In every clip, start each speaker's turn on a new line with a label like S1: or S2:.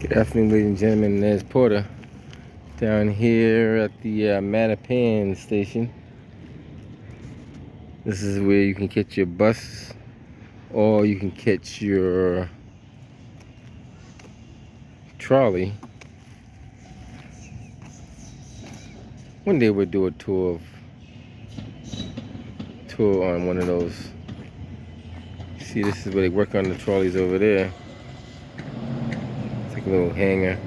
S1: Good afternoon, ladies and gentlemen. There's Porter down here at the Mattapan station. This is where you can catch your bus or you can catch your trolley. One day we'll do a tour on one of those. See, this is where they work on the trolleys over there. It's like a little hangar.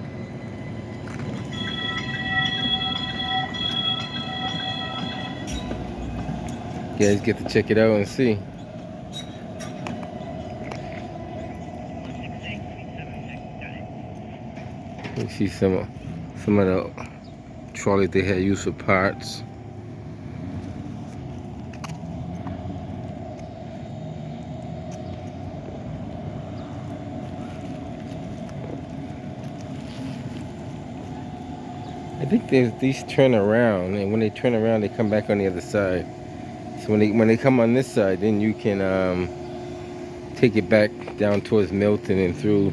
S1: You guys get to check it out and see. You see some of the trolleys they had used for parts. I think these turn around, and when they turn around, they come back on the other side. So when they come on this side, then you can take it back down towards Milton and through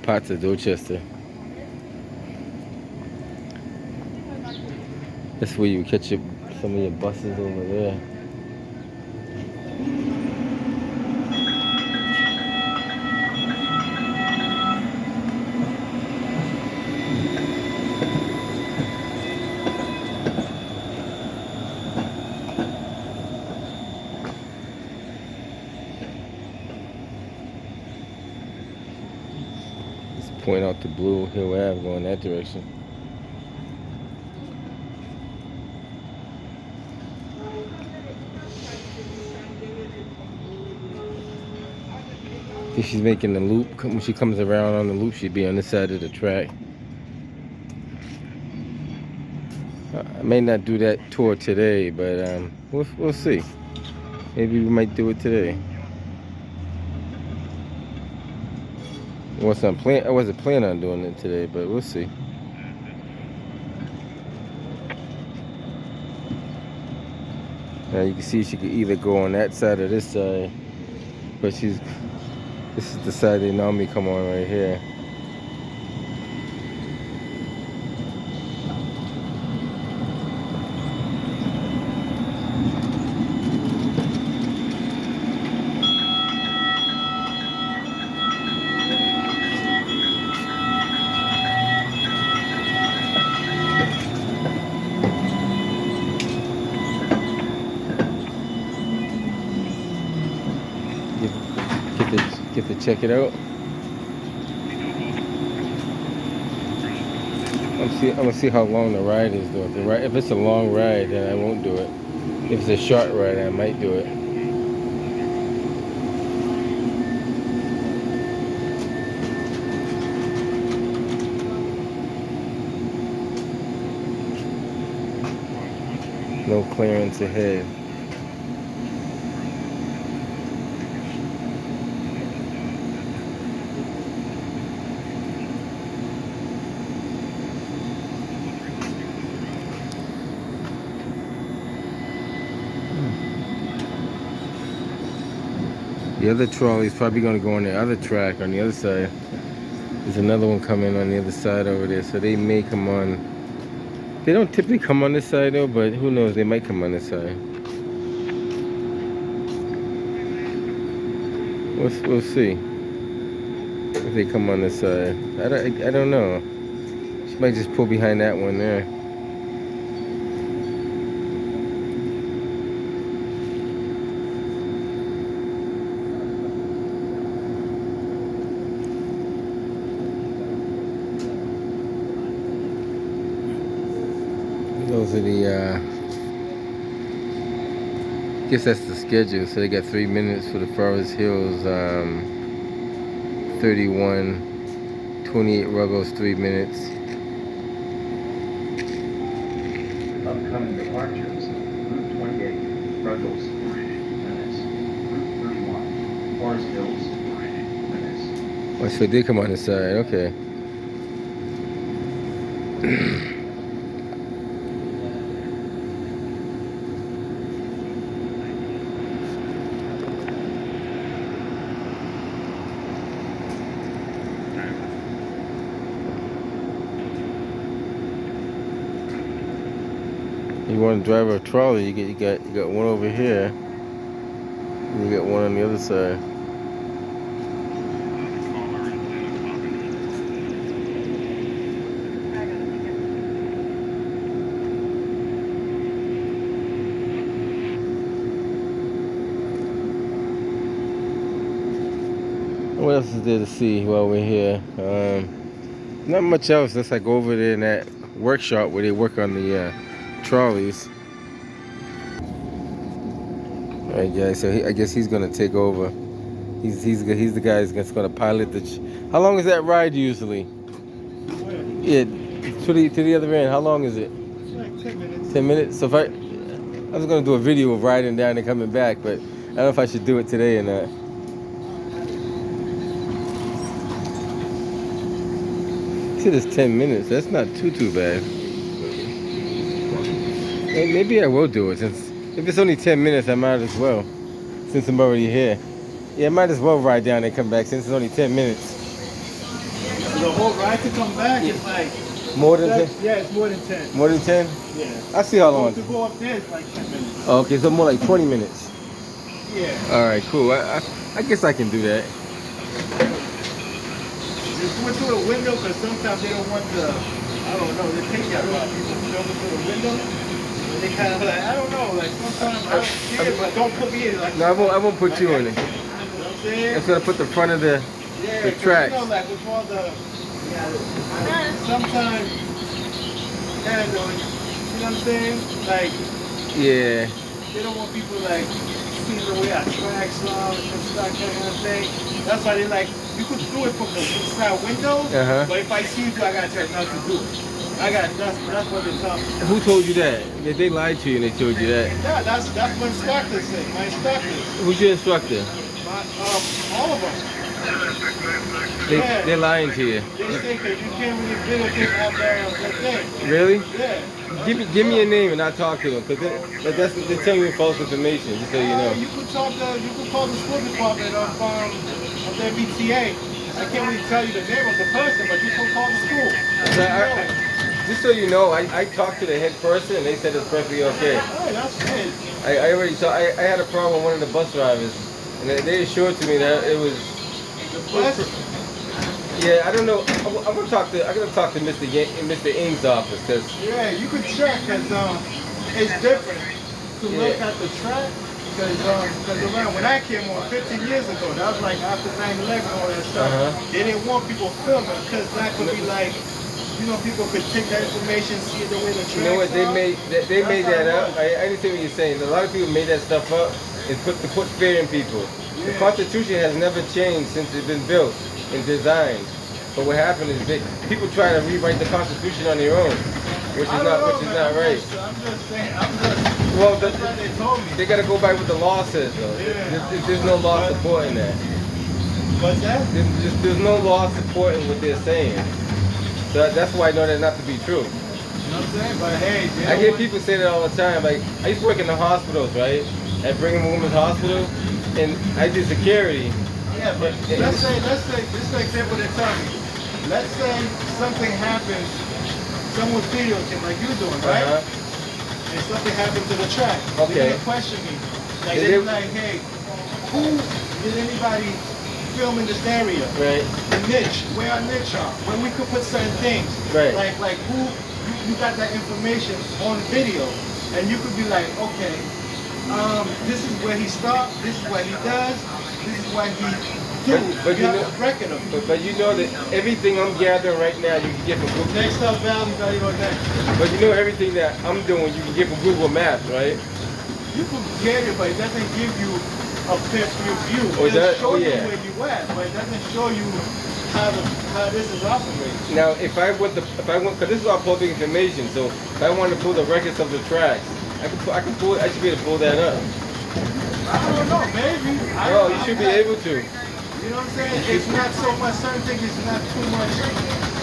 S1: parts of Dorchester. That's where you catch some of your buses over there. Point out to Blue Hill Ave going that direction. I think she's making the loop. When she comes around on the loop, she'd be on this side of the track. I may not do that tour today, but we'll see. Maybe we might do it today. I wasn't planning on doing it today, but we'll see. Now you can see she could either go on that side or this side, but this is the side they normally come on right here. Get to check it out. I'm gonna see how long the ride is though. If it's a long ride, then I won't do it. If it's a short ride, I might do it. No clearance ahead. The other trolley is probably going to go on the other track on the other side. There's another one coming on the other side over there, so they may come on. They don't typically come on this side though, but who knows? They might come on this side. We'll see if they come on this side. I don't know. She might just pull behind that one there. Those are the, I guess that's the schedule. So they got 3 minutes for the Forest Hills, 31, 28 Ruggles, 3 minutes.
S2: Upcoming departures, Route 28, Ruggles, 3 minutes. Route 31, Forest Hills, 3 minutes.
S1: Oh, so they come on the side, okay. You want to drive a trolley, you got one over here, and you got one on the other side. What else is there to see while we're here? Not much else. Let's like go over there in that workshop where they work on the trolleys. All right, guys. So I guess he's gonna take over. He's the guy that's gonna pilot the. How long is that ride usually? Yeah, to the other end. How long is it?
S3: It's like 10 minutes.
S1: 10 minutes. So if I was gonna do a video of riding down and coming back, but I don't know if I should do it today or not. See, it's 10 minutes. That's not too bad. Maybe I will do it since if it's only 10 minutes, I might as well. Since I'm already here. Yeah, I might as well ride down and come back since it's only 10 minutes.
S3: So the whole ride to come back is like
S1: More than 10?
S3: Yeah, it's more than 10.
S1: More than 10?
S3: Yeah.
S1: I see how long.
S3: To go up there is like 10 minutes.
S1: Oh, okay, so more like 20 minutes.
S3: Yeah.
S1: All right, cool. I guess I can do that.
S3: Just went through the window because sometimes they don't want the, I don't know, they take that route. People filming through the window. And they kind of like, I don't know, like sometimes I don't care, but don't put me in. Like,
S1: No, I won't put you in it.
S3: You know what I'm saying?
S1: It's gonna put the front of the
S3: Yeah,
S1: the
S3: 'cause
S1: tracks.
S3: You know, like with all the, sometimes, yeah, you know what I'm saying? Like,
S1: Yeah.
S3: they don't want people like seeing the way our tracks are and stuff, that kind of thing. That's why they like, you could do it from the inside window, but if I see you, I gotta tell you not to do it. That's what they tell me.
S1: Who told you that? They lied to you and they told you that.
S3: Yeah, that's what instructors say. My instructors,
S1: Who's your instructor?
S3: all of them.
S1: They're lying to you.
S3: They say because you can't really videotape after the thing.
S1: Really?
S3: Yeah.
S1: Give me a name and I'll talk to them because they're telling you false information. Just so you know.
S3: You could call the school department of the MBTA. I can't really tell you the name of the person, but you can call the school.
S1: Just so you know, I talked to the head person and they said it's perfectly okay.
S3: Oh, that's good.
S1: I already saw. I had a problem with one of the bus drivers, and they assured to me that it was. Yeah, I don't know. I'm gonna talk to. I gotta talk to Mr. Ing's office because.
S3: Yeah, you could check because it's different to look at the track. Because around when I came on 15 years ago, that was like after 9/11 and all that stuff. They didn't want people filming because that could be like, you know, people could take that information, see the way the tracks.
S1: You know what? They
S3: are.
S1: made that up. I understand what you're saying. A lot of people made that stuff up to put fear in people. The Constitution has never changed since it's been built and designed. But what happened is people try to rewrite the Constitution on their own, which is not right.
S3: I'm just saying.
S1: Well,
S3: That's what they told me.
S1: they got to go by what the law says, though.
S3: Yeah.
S1: There's no law supporting that.
S3: What's that?
S1: There's no law supporting what they're saying. So that's why I know that not to be true.
S3: You know what I'm saying? But hey,
S1: I get people say that all the time. Like, I used to work in the hospitals, right? At Brigham and Women's Hospital, and I did security.
S3: Yeah, but let's say, just like example they tell me. Let's say something happens, someone videotaping like you're doing, right? And something happened to the track.
S1: Okay.
S3: They're gonna question me. Like they're like, hey, who did anybody film in this area?
S1: Right.
S3: The niche, where our niche are, where we could put certain things.
S1: Right.
S3: Like who you got that information on video, and you could be like, okay, this is where he stopped, this is what he does, this is what he do.
S1: But
S3: you have a record of it.
S1: But you know that everything I'm gathering right now you can get from Google.
S3: Next up, value on that.
S1: But you know everything that I'm doing you can get from Google Maps, right?
S3: You can get it, but it doesn't give you a clear view.
S1: Oh,
S3: It'll show
S1: yeah.
S3: you where you at, but it doesn't show you how this is operating.
S1: Now, if I went, because this is all public information, so if I wanted to pull the records of the tracks, I can pull. I should be able to pull that up.
S3: I don't know, maybe.
S1: Oh, you should be able to.
S3: You know what I'm saying? It's not so much, certain things is not too much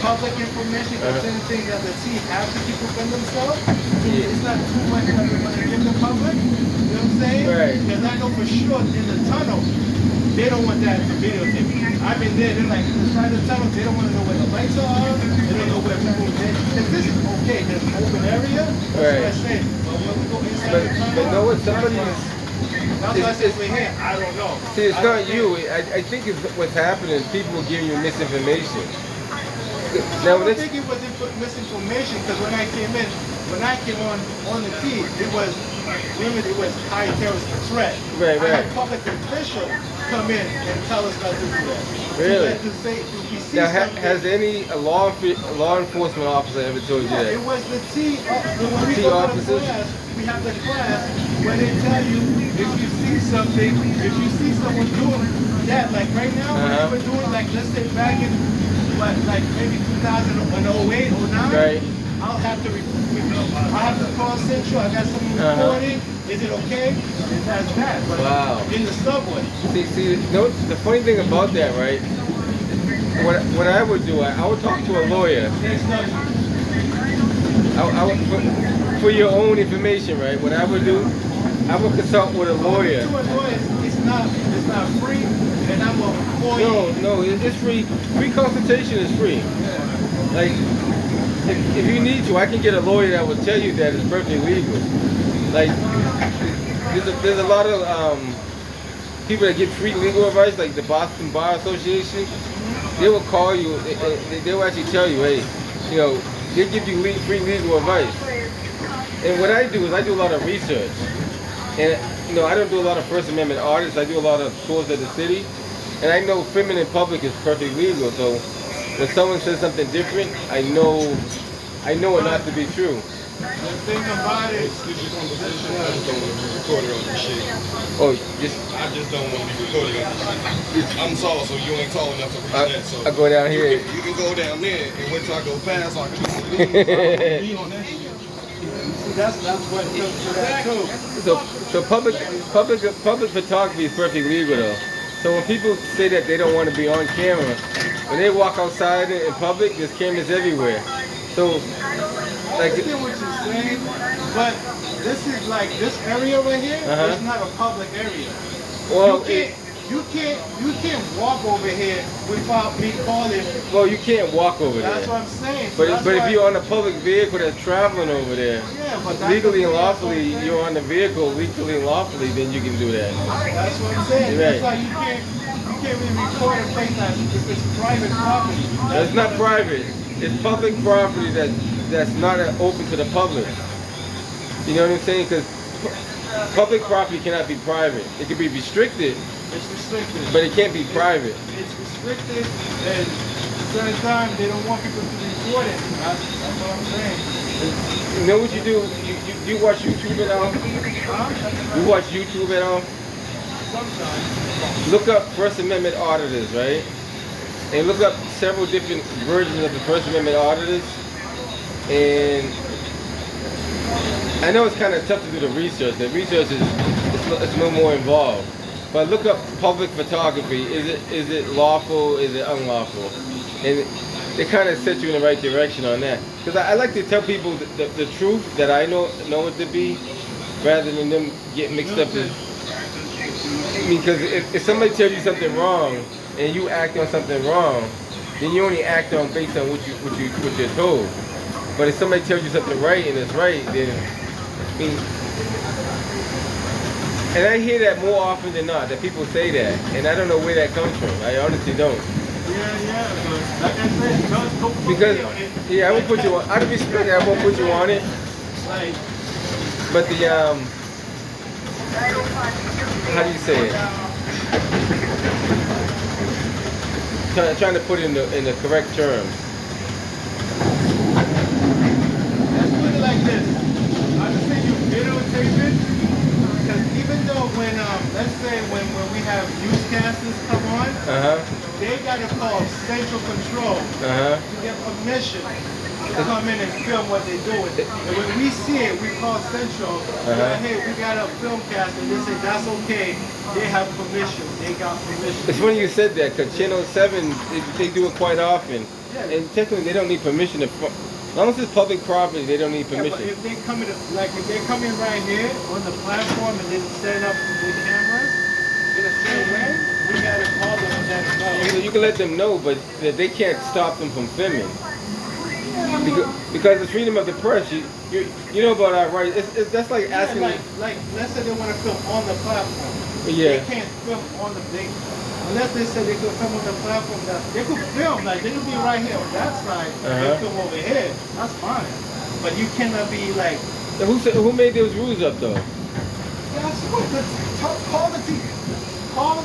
S3: public information, but certain things that the team have to keep within themselves. It's not too much that they want to give the public. You know what I'm saying?
S1: Right.
S3: Because I know for sure in the tunnel, they don't want that to videotape. I've been there. They're like trying to tell them they don't want to know where the lights are. They don't know where people. If this is okay, there's an open area. That's
S1: Right.
S3: what I said. But when we go inside
S1: But,
S3: the tunnel,
S1: but know what? Somebody.
S3: that's what I said we're here. I don't know.
S1: See, it's
S3: I
S1: not
S3: don't
S1: you. I think it's what's happening is people are giving you misinformation. Now,
S3: I don't
S1: let's,
S3: think it was misinformation because when I came on the feed, it was limited. It was high terrorist threat.
S1: Right,
S3: I had
S1: right.
S3: public officials come in and tell us not to do that.
S1: Really?
S3: To say, if we see
S1: now
S3: something,
S1: has any law enforcement officer ever told you
S3: no,
S1: that?
S3: it was the T. When we
S1: T
S3: go to
S1: officers?
S3: the class, we have the class where they tell you if you see something, if you see someone doing that, like right now,
S1: Uh-huh.
S3: when we were doing, like let's say back in like maybe 2008 or 09,
S1: Right.
S3: I'll have to call Central. I got someone
S1: Uh-huh.
S3: recording. Is it okay? It has that. But
S1: Wow.
S3: in the subway.
S1: See, no, the funny thing about that, right? What I would do, I would talk to a lawyer.
S3: There's nothing.
S1: I would, for your own information, right? What I would do, I would consult with a lawyer.
S3: To a lawyer, it's not free, and I'm a employee.
S1: No, it's free. Free consultation is free. Like, if you need to, I can get a lawyer that will tell you that it's perfectly legal. Like, there's a lot of people that get free legal advice, like the Boston Bar Association. They will call you, they will actually tell you, hey, you know, they give you free legal advice. And what I do is I do a lot of research. And, you know, I don't do a lot of First Amendment audits. I do a lot of tours of the city. And I know filming in public is perfectly legal. So when someone says something different, I know it not to be true.
S3: The thing about it,
S4: Excuse your conversation. I just don't want to be recorded on this shit.
S1: Oh,
S4: I just don't want to be recorded on this shit. I'm tall, so you ain't tall enough to reach that. So
S1: I go down here.
S4: You can go down there, and wait till I go past, so I can do some videos. Be on that shit.
S3: that's what comes to that too.
S1: So public photography is perfectly legal though. So when people say that they don't want to be on camera, when they walk outside in public, there's cameras everywhere. So
S3: I understand what you're saying, but this is like this area right here.
S1: Uh-huh.
S3: It's not a public area.
S1: well,
S3: You can't walk over here without me calling.
S1: well, you can't walk over
S3: That's
S1: there.
S3: what I'm saying. So
S1: But
S3: that's
S1: if
S3: why-
S1: you're on a public vehicle that's traveling over there,
S3: yeah, but that's
S1: legally
S3: the
S1: and
S3: thing, that's what
S1: lawfully,
S3: I'm saying.
S1: you're on the vehicle legally and lawfully, then you can do that.
S3: That's what I'm saying.
S1: You're
S3: That's
S1: right.
S3: why you can't really record a place that if it's private property.
S1: It's not private. It's public property that's not open to the public. You know what I'm saying? Because public property cannot be private. It can be restricted,
S3: It's restricted.
S1: but it can't be private.
S3: It's restricted, and certain times they don't want people to report it. That's what I'm saying.
S1: You know what you do? You watch YouTube at all?
S3: Huh?
S1: You watch YouTube at all?
S3: Sometimes.
S1: Look up First Amendment auditors, right? And look up several different versions of the First Amendment auditors. And I know it's kind of tough to do the research. The research is it's a little more involved. But look up public photography. Is it lawful? Is it unlawful? And they kind of set you in the right direction on that. Because I like to tell people the truth that I know it to be, rather than them get mixed up in. Because if somebody tells you something wrong and you act on something wrong, then you only act on based on what you're told. But if somebody tells you something right and it's right, then I mean, and I hear that more often than not, that people say that, and I don't know where that comes from. I honestly don't.
S3: Yeah, but like I said, don't put
S1: Because
S3: me on it.
S1: yeah, I won't put you on. Out of respect, I won't put you on it.
S3: Like,
S1: But the how do you say it? Trying to put it in the correct terms.
S3: let's put it like this. I just think you videotape it, because even though when, let's say when we have newscasters come on, they gotta call central control to get permission to come in and film what they're doing. And when we see it, we call central. We're like, hey, we got a film cast, and they say that's okay. They have permission. They got permission.
S1: It's funny you said that, because Channel 7, they do it quite often.
S3: Yeah.
S1: And technically, they don't need permission. As long as it's public property, they don't need
S3: Yeah, but
S1: permission.
S3: if they come in, like if they come in right here on the platform and then set up the cameras in a certain way, we got
S1: You can let them know, but that they can't stop them from filming. Because the freedom of the press, you know about our rights. That's like asking.
S3: Like let's say they want to film on the platform.
S1: Yeah.
S3: They can't film on the thing. Unless they say they could film on the platform, that they could film, like they could be right here on that side, they film over here. That's fine. But you cannot be like.
S1: So who made those rules up though?
S3: That's what call the team. Call.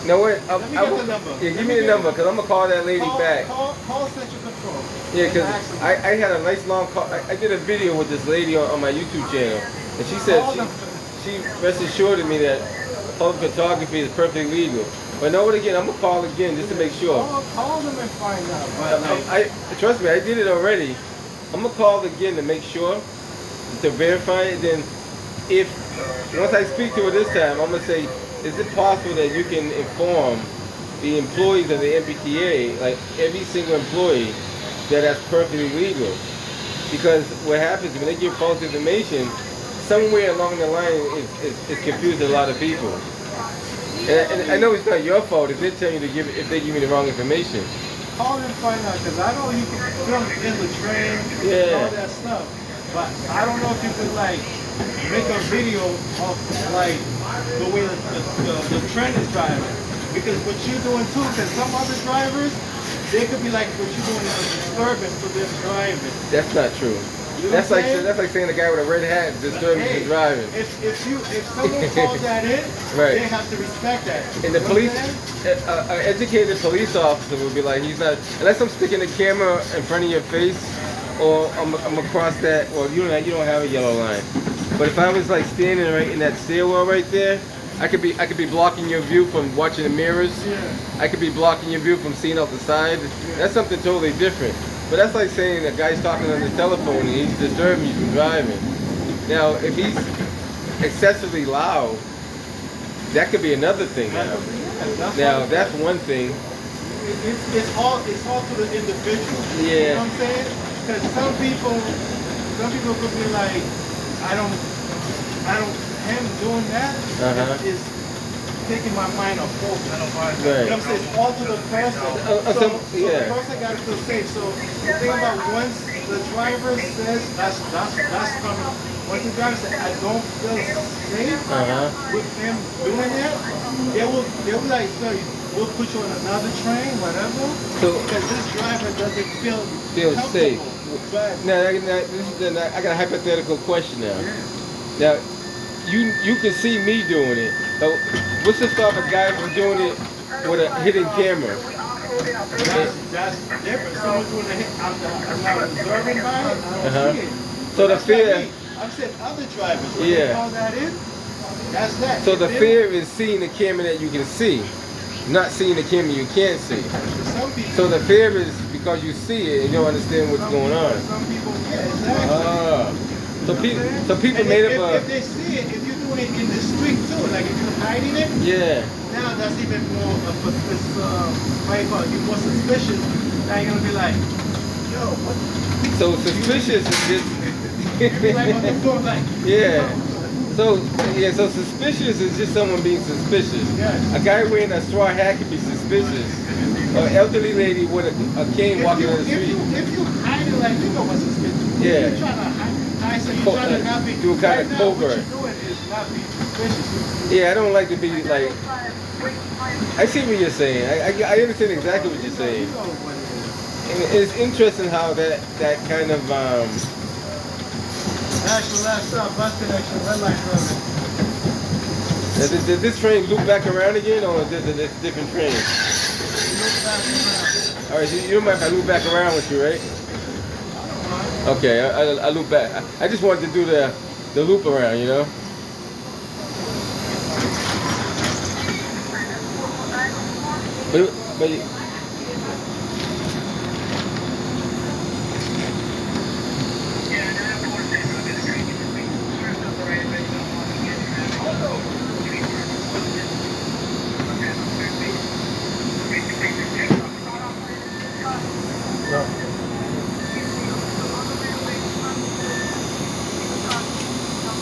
S1: No wait.
S3: Let me get the number.
S1: Yeah, give me the number because I'm gonna call that lady back.
S3: Call Central Control.
S1: Yeah, because I had a nice long call. I did a video with this lady on my YouTube channel, and she said she rest assured me that public photography is perfectly legal. But no, again, I'm gonna call again just to make sure.
S3: Call them and find out. But
S1: Trust me, I did it already. I'm gonna call again to make sure, to verify it. Then, if once I speak to her this time, I'm gonna say, is it possible that you can inform the employees of the MPTA, like every single employee, that that's perfectly legal? Because what happens when they give false information, somewhere along the line it's confused a lot of people. And I know it's not your fault if they tell you to if they give you the wrong information.
S3: Call and find out, because I know you can film in the train, all that stuff. But I don't know if you could like make a video of like the way the train is driving. Because what you're doing too, because some other drivers, they could be like what you're doing is a disturbance to them driving. That's
S1: not true.
S3: You know
S1: that's like saying the guy with a red hat is disturbing the driving.
S3: If someone calls that in,
S1: right.
S3: They have to respect that.
S1: And the police, an educated police officer would be like, he's not, unless I'm sticking the camera in front of your face, or I'm across that, well, you don't have a yellow line. But if I was like standing right in that stairwell right there, I could be blocking your view from watching the mirrors.
S3: Yeah.
S1: I could be blocking your view from seeing out the side. That's something totally different. But that's like saying a guy's talking on the telephone and he's disturbing you from driving. Now, if he's excessively loud, that could be another thing. Now that's one thing.
S3: It's all to the individual.
S1: Yeah.
S3: You know what I'm saying? Because some people could be like, him doing that is taking my mind off focus.
S1: Right.
S3: You know what I'm saying? It's all to the person. So the person got to feel safe. So the thing about once the driver says that's coming. Once the driver says I don't feel safe with him doing that, they'll be like, sir, we'll put you on another train, whatever. Because this driver doesn't feel
S1: safe. Now,
S3: I
S1: got a hypothetical question now. Now, you can see me doing it. So what's to stop a guy from doing it with a hidden camera?
S3: That's different. Someone doing a hit, I'm not observing by it. I don't see it.
S1: So the fear.
S3: I've said other drivers.
S1: Yeah.
S3: You know that is? That's that.
S1: So the fear is seeing the camera that you can see, not seeing the camera you can't see.
S3: Some people.
S1: So the fear is because you see it and you don't understand what's going on.
S3: Some people, yeah, exactly.
S1: So people made up a.
S3: If they see it, if you're doing it in the street too, like if you're hiding it, now that's even more you're more suspicious. Now you're gonna be like, yo, what?
S1: So suspicious is just.
S3: Like on the floor, like.
S1: Yeah. So suspicious is just someone being suspicious.
S3: Yes.
S1: A guy wearing a straw hat could be suspicious. An elderly lady with a cane walking on the street.
S3: If you hide it, like, you know what's suspicious.
S1: Yeah.
S3: You're trying to hide, so you're trying to not be.
S1: Do kind of covert.
S3: What you're doing is not be suspicious.
S1: Yeah, I don't like to be like. I see what you're saying. I understand exactly what you're saying.
S3: You know what it is.
S1: And it's interesting how that kind of
S3: Actual last stop, bus connection, red light running.
S1: Did this train loop back around again, or is this a different train? All right, you don't mind if I loop back around with you, right? Okay, I loop back. I just wanted to do the loop around, you know.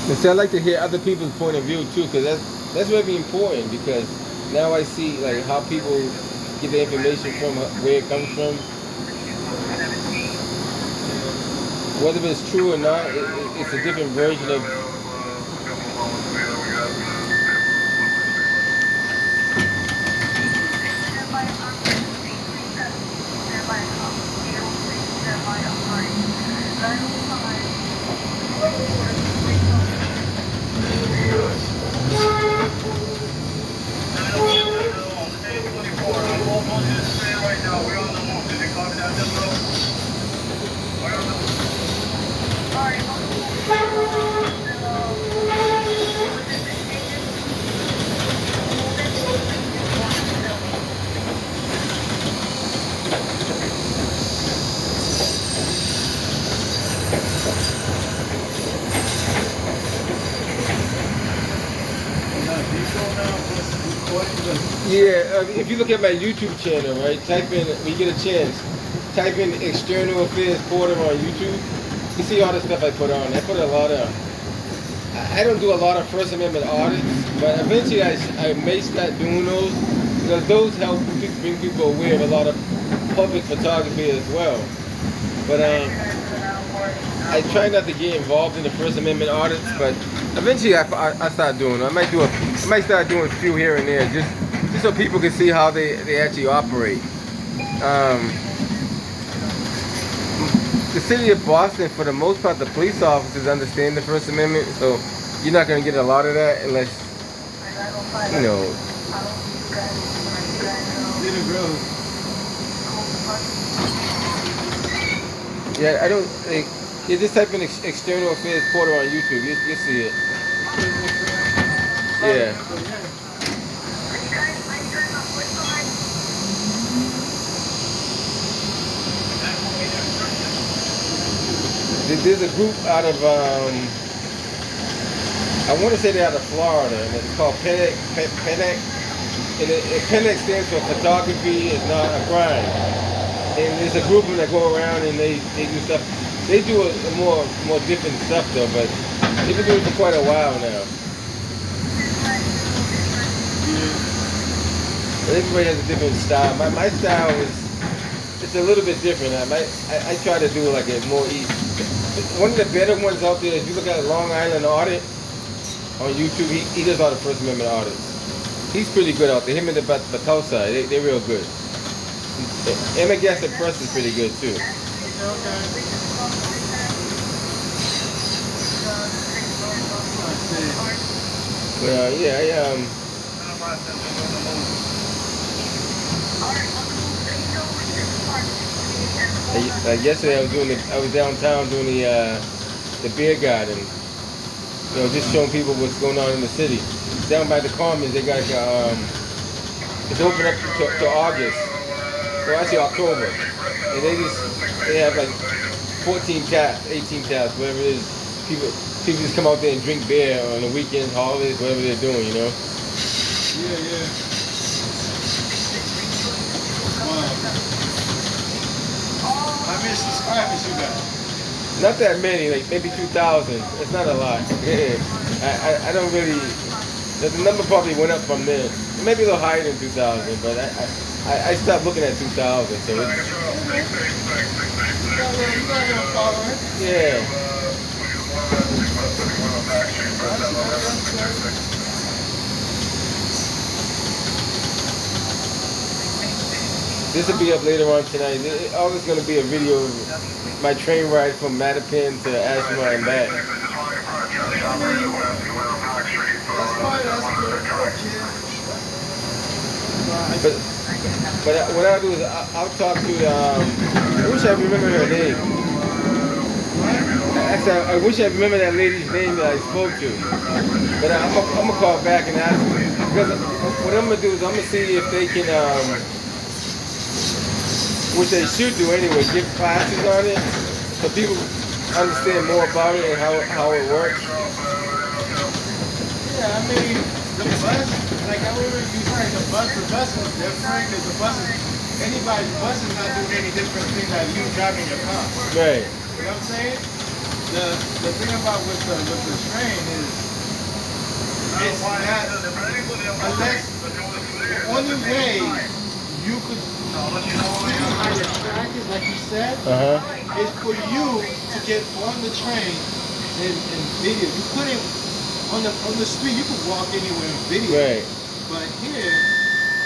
S1: But see, I like to hear other people's point of view too, because that's very important. Because now I see like how people get the information from where it comes from. Whether it's true or not, it's a different version of. Yeah, if you look at my YouTube channel, right, type in, when you get a chance, type in External Affairs Porter on YouTube. You see all the stuff I put on. I put a lot of, I don't do a lot of First Amendment audits, but eventually I may start doing those, because those help bring people aware of a lot of public photography as well. But I try not to get involved in the First Amendment audits, but eventually I start doing them. I might start doing a few here and there, just so people can see how they actually operate. The city of Boston, for the most part, the police officers understand the First Amendment, so you're not going to get a lot of that unless, you know. Yeah, I don't. You just type in External Affairs Porter on YouTube, you see it. Yeah. There's a group out of, I want to say they're out of Florida, and it's called PENEC. And PENEC stands for Photography is Not a Crime. And there's a group that go around and they do stuff. They do a more different stuff though, but they've been doing it for quite a while now. But everybody has a different style. My style it's a little bit different. I try to do like a more easy. One of the better ones out there, if you look at Long Island Audit on YouTube, he does all the First Amendment audits. He's pretty good out there. Him and the Batosa, they're real good. Emma Gasset Press is pretty good too. Well, yeah, yesterday I was downtown doing the beer garden. You know, just showing people what's going on in the city. Down by the Commons, they got it's open up to August, so actually October, and they have like 14 taps, 18 taps, whatever it is. People just come out there and drink beer on the weekends, holidays, whatever they're doing, you know.
S3: Yeah. Wow. How many subscribers you got?
S1: Not that many, like maybe 2,000. It's not a lot. I don't really. The number probably went up from there. Maybe a little higher than 2,000, but I stopped looking at 2,000. So it's, yeah. This will be up later on tonight. All this is going to be a video of my train ride from Mattapan to Ashmore and back. But what I'll do is I'll talk to, I wish I remember her name. Actually, I wish I remember that lady's name that I spoke to. But I'm going to call back and ask her. Because what I'm going to do is I'm going to see if they can, which they should do anyway, give classes on it so people understand more about it and how it works.
S3: Yeah, I mean, the bus, like I remember you saying the bus was different because the bus is, anybody's bus is not doing any different thing like you driving your car.
S1: Right.
S3: You know what I'm saying? The thing about with the train is, I it's not, unless, the only way you could see how the track is, like you said, is for you to get on the train and video. You couldn't, on the street, you could walk anywhere and video.
S1: Right.
S3: But here,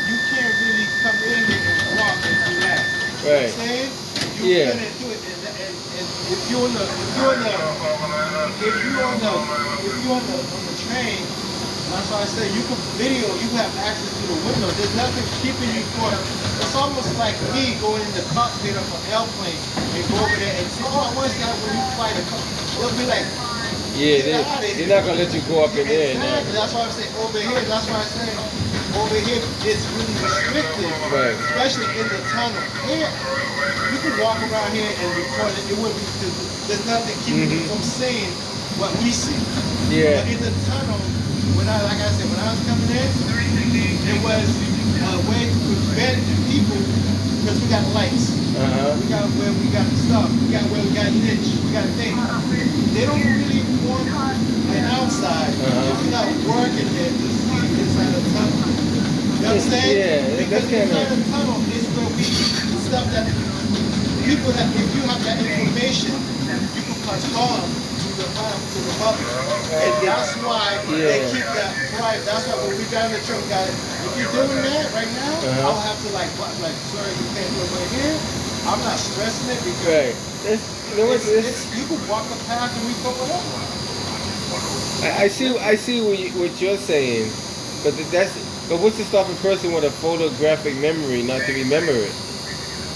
S3: you can't really come in here and walk and do that. You know what I'm saying? You
S1: Yeah.
S3: couldn't do it. And if you're on the train, that's why I say you can video, you have access to the window. There's nothing keeping you from. It's almost like me going in the cockpit of an airplane and go over there and say, oh, I want to see how when you fly the cockpit. They'll be like,
S1: Yeah, they're not gonna let you go up in there now.
S3: exactly. That's why I say over here. That's why I say over here it's really restricted,
S1: Right.
S3: especially in the tunnel. Here, you can walk around here and record it. It wouldn't be. There's nothing keeping you from seeing what we see.
S1: Yeah.
S3: But in the tunnel, when I was coming in, it was a way to prevent people because we got lights. We got where we got stuff. We got where we got niche. We got things. They don't really want an outside. If you're not working there to see inside the tunnel. You know what I'm saying?
S1: Yeah,
S3: Because
S1: that's kinda-
S3: inside the tunnel is where we stuff that people that if you have that information, you can pass on to the public. And that's why they keep that private. That's why when we got in the truck, guys, if you're doing that right now, I'll have to like, sorry, you can't do it right here. I'm not stressing it because
S1: Right. You know what?
S3: you can walk the path and we go whatever.
S1: I see what you're saying, but but what's to stop a person with a photographic memory not to remember it?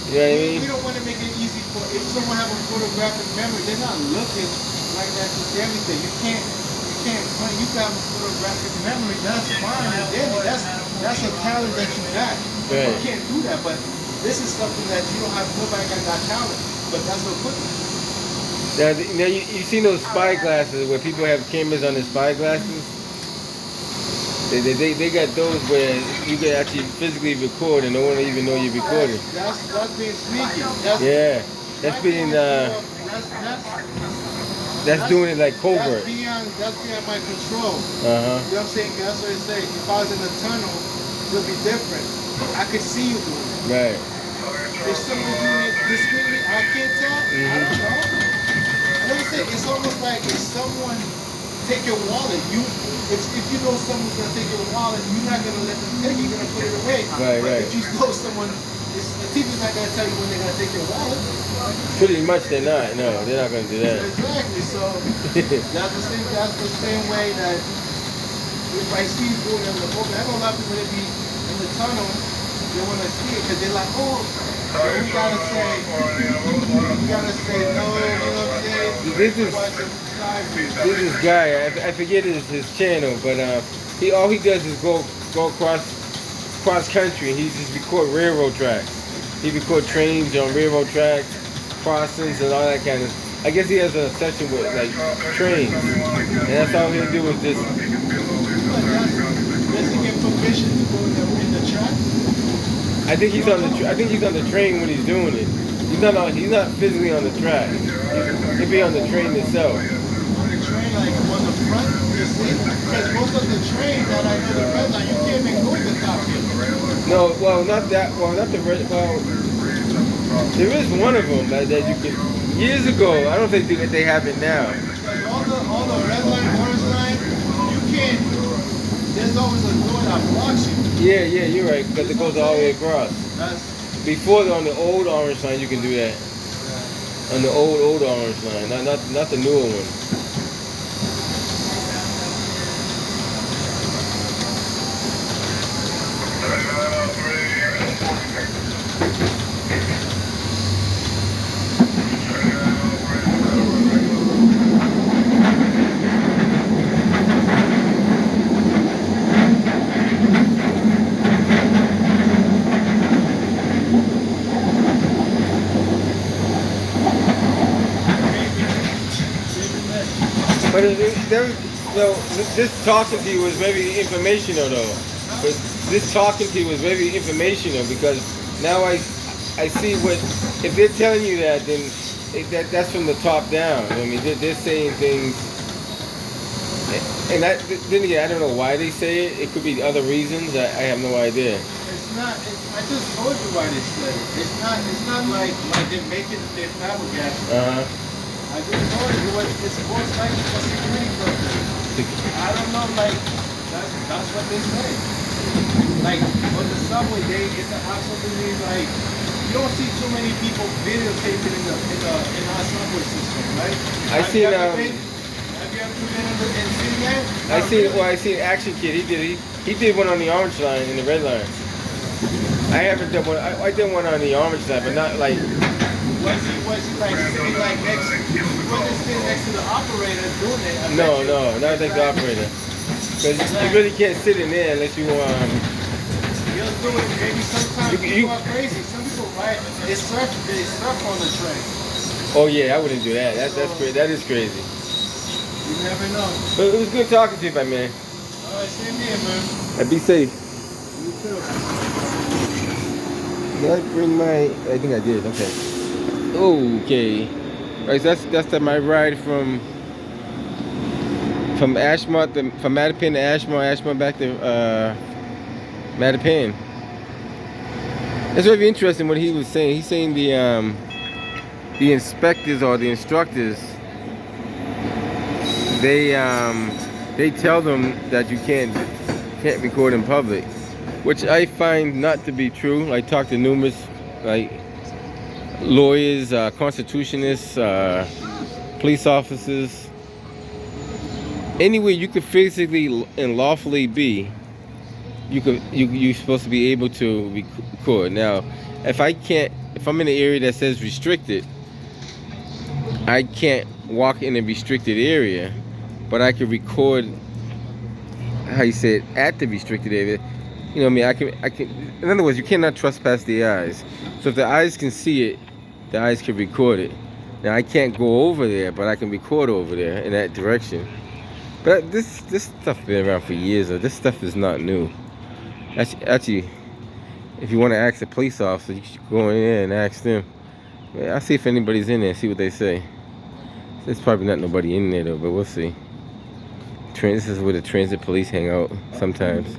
S1: You know what I mean?
S3: We don't want to make it easy for if someone have a photographic memory, they're not looking like that to everything. You can't claim you have a photographic memory. That's fine. And then that's a talent that you got.
S1: Right.
S3: You can't do that, but this is something that you don't have. Nobody got that talent, but that's what put it.
S1: Now you seen those spy glasses where people have cameras on their spy glasses? They got those where you can actually physically record and no one will even know you're recording.
S3: That's being sneaky.
S1: That's being that's doing it like covert.
S3: That's beyond my control.
S1: Uh-huh.
S3: You know what I'm saying? That's what I say. If I was in the tunnel, it would be different. I could see you doing it.
S1: Right.
S3: If someone doing it discreetly, I can't tell. I don't know. Let me say, it's almost like if someone take your wallet, if you know someone's gonna take your wallet, you're not gonna let them take it. You're gonna put it away.
S1: Right,
S3: but
S1: right.
S3: if you know someone, the teacher's not gonna tell you when they're gonna take your wallet.
S1: Pretty much they're not. No, they're not gonna do that.
S3: Exactly. So that's the same way that if I see you doing it in the open, I know a lot of people that be in the tunnel, they want to see it because they're like, oh, we gotta say no, you know what I'm saying?
S1: This guy, I forget his channel, but all he does is go cross country. He just record railroad tracks. He record trains on railroad tracks, crossings, and all that kind of. I guess he has an obsession with like trains, and that's all he'll do is just.
S3: Does he get permission to go in the track?
S1: I think he's on the train when he's doing it. He's not physically on the track. He'll be on the train itself.
S3: On the train, like on the front, you see? Because most of the trains that I know, the red line, you can't even go to the cockpit.
S1: No, well, not that. Well, not the red. Well, there is one of them that you can. Years ago, I don't think they have it now.
S3: All the red line, orange line, you can't. There's always a door that blocks you.
S1: Yeah, you're right, because it goes all the way across. Before on the old orange line, you can do that. On the old orange line, not the newer one. But this talking to you was very informational though. But this talking to you was very informational because now I see what, if they're telling you that, then that's from the top down. I mean, they're saying things And then again, I don't know why they say it. It could be other reasons. I have no idea.
S3: It's not. I just told you why they said it. It's not like they make it. They flabbergasted. I just told you it's most likely for security purposes. I don't know. Like that's what they say. Like on the subway, it's absolutely like you don't see too many people videotaping in our subway system, right?
S1: I seen
S3: Have you ever been in Cityland?
S1: I seen Action Kid. He did one on the orange line and the red line. I haven't done one. I did one on the orange line, but not like.
S3: Was he like sitting like next? He wasn't sitting next to the operator doing it.
S1: No, not like the operator. Because you really can't sit in there unless you
S3: You'll do it. Maybe sometimes people are crazy. Some people they surf on the train.
S1: Oh yeah, I wouldn't do that. That's crazy. That is crazy.
S3: You never know.
S1: But it was good talking to you, my man.
S3: All right, same here, man.
S1: And be safe.
S3: You too.
S1: Did I bring my? I think I did. Okay. Okay. Right, so that's my ride from Ashmont, from Mattapan to Ashmont back to Mattapan. It's very interesting what he was saying. He's saying the inspectors or the instructors, they tell them that you can't record in public, which I find not to be true. I talked to numerous lawyers, constitutionists, police officers. Anywhere you could physically and lawfully be, you're supposed to be able to record. Now, if I'm in an area that says restricted, I can't walk in a restricted area, but I can record. How you say it, at the restricted area. You know what I mean? I can. In other words, you cannot trespass the eyes. So if the eyes can see it, the eyes can record it. Now I can't go over there, but I can record over there in that direction. But this stuff been around for years. This stuff is not new. Actually, if you want to ask a police officer, you should go in there and ask them. I'll see if anybody's in there, see what they say. There's probably not nobody in there though, but we'll see. This is where the transit police hang out sometimes.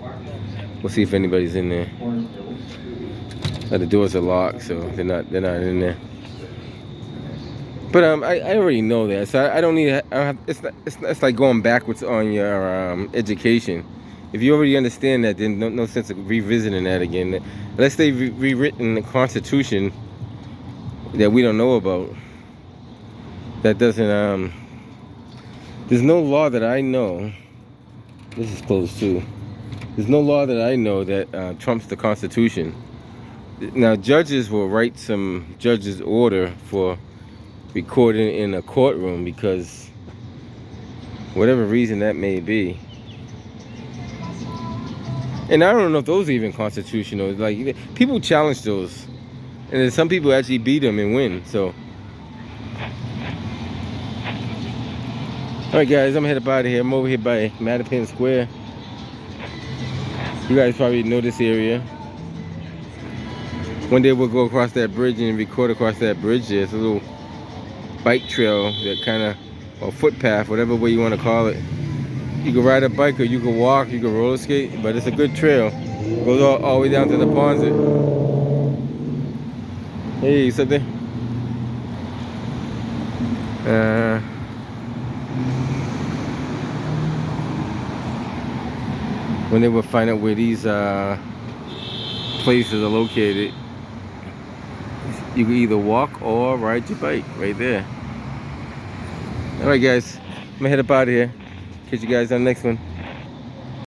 S1: We'll see if anybody's in there. The doors are locked, so they're not in there. But I already know that, so I don't need. It's like going backwards on your education. If you already understand that, then no sense of revisiting that again. Unless they've rewritten the Constitution that we don't know about. That doesn't. There's no law that I know. This is closed too. There's no law that I know that trumps the Constitution. Now, judges will write some judge's order for recording in a courtroom because whatever reason that may be. And I don't know if those are even constitutional. Like, people challenge those, and then some people actually beat them and win. So, all right, guys, I'm headed out of here. I'm over here by Mattapan Square. You guys probably know this area. One day we'll go across that bridge and record across that bridge there. It's a little bike trail, that kind of, or footpath, whatever way you want to call it. You can ride a bike or you can walk, you can roller skate, but it's a good trail. It goes all the way down to the ponds. Hey, you sit there? When they will find out where these places are located, you can either walk or ride your bike right there. All right, guys, I'm gonna head up out of here. Catch you guys on the next one.